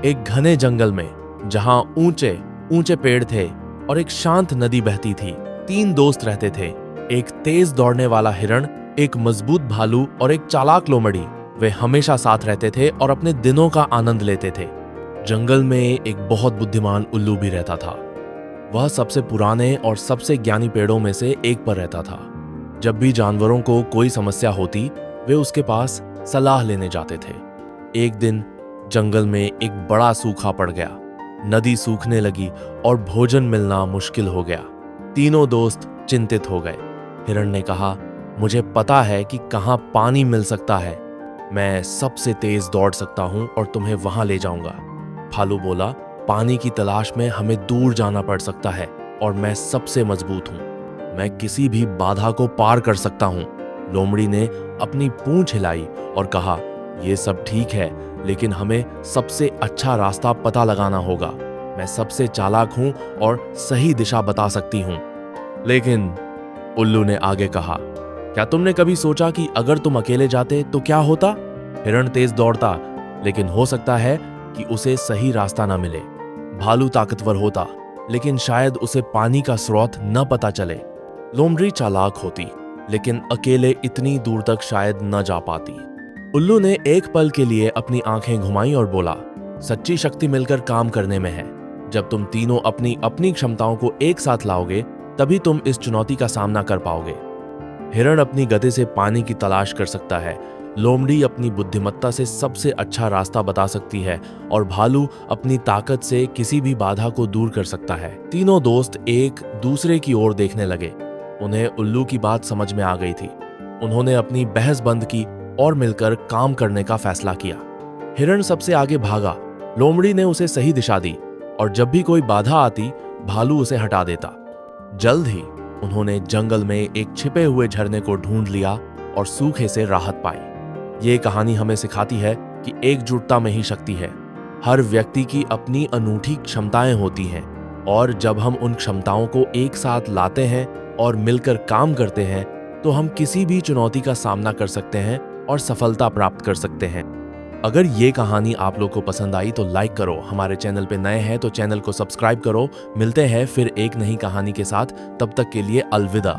एक घने जंगल में जहां ऊंचे ऊंचे पेड़ थे और एक शांत नदी बहती थी, 3 दोस्त रहते थे। एक तेज दौड़ने वाला हिरण, एक मजबूत भालू और एक चालाक लोमड़ी। वे हमेशा साथ रहते थे और अपने दिनों का आनंद लेते थे। जंगल में एक बहुत बुद्धिमान उल्लू भी रहता था। वह सबसे पुराने और सबसे ज्ञानी पेड़ों में से एक पर रहता था। जब भी जानवरों को कोई समस्या होती, वे उसके पास सलाह लेने जाते थे। एक दिन जंगल में एक बड़ा सूखा पड़ गया। नदी सूखने लगी और भोजन मिलना मुश्किल हो गया। तीनों दोस्त चिंतित हो गए। हिरण ने कहा, मुझे पता है कि कहाँ पानी मिल सकता है। मैं सबसे तेज दौड़ सकता हूँ और तुम्हें वहां ले जाऊंगा। भालू बोला, पानी की तलाश में हमें दूर जाना पड़ सकता है और मैं सबसे मजबूत हूँ। मैं किसी भी बाधा को पार कर सकता हूँ। लोमड़ी ने अपनी पूंछ हिलाई और कहा, ये सब ठीक है, लेकिन हमें सबसे अच्छा रास्ता पता लगाना होगा। मैं सबसे चालाक हूं और सही दिशा बता सकती हूं। लेकिन उल्लू ने आगे कहा, क्या तुमने कभी सोचा कि अगर तुम अकेले जाते तो क्या होता? हिरण तेज दौड़ता, लेकिन हो सकता है कि उसे सही रास्ता ना मिले। भालू ताकतवर होता, लेकिन शायद उसे पानी का स्रोत न पता चले। लोमड़ी चालाक होती, लेकिन अकेले इतनी दूर तक शायद न जा पाती। उल्लू ने एक पल के लिए अपनी आंखें घुमाई और बोला, सच्ची शक्ति मिलकर काम करने में है। जब तुम तीनों अपनी अपनी क्षमताओं को एक साथ लाओगे, तभी तुम इस चुनौती का सामना कर पाओगे। हिरण अपनी गति से पानी की तलाश कर सकता है, लोमड़ी अपनी बुद्धिमत्ता से सबसे अच्छा रास्ता बता सकती है और भालू अपनी ताकत से किसी भी बाधा को दूर कर सकता है। तीनों दोस्त एक दूसरे की ओर देखने लगे। उन्हें उल्लू की बात समझ में आ गई थी। उन्होंने अपनी बहस बंद की और मिलकर काम करने का फैसला किया। हिरण सबसे आगे भागा, लोमड़ी ने उसे सही दिशा दी और जब भी कोई बाधा आती, भालू उसे हटा देता। जल्द ही उन्होंने जंगल में एक छिपे हुए झरने को ढूंढ लिया और सूखे से राहत पाई। ये कहानी हमें सिखाती है कि एकजुटता में ही शक्ति है। हर व्यक्ति की अपनी अनूठी क्षमताएं होती हैं और जब हम उन क्षमताओं को एक साथ लाते हैं और मिलकर काम करते हैं, तो हम किसी भी चुनौती का सामना कर सकते हैं और सफलता प्राप्त कर सकते हैं। अगर ये कहानी आप लोग को पसंद आई तो लाइक करो। हमारे चैनल पे नए हैं तो चैनल को सब्सक्राइब करो। मिलते हैं फिर एक नई कहानी के साथ। तब तक के लिए अलविदा।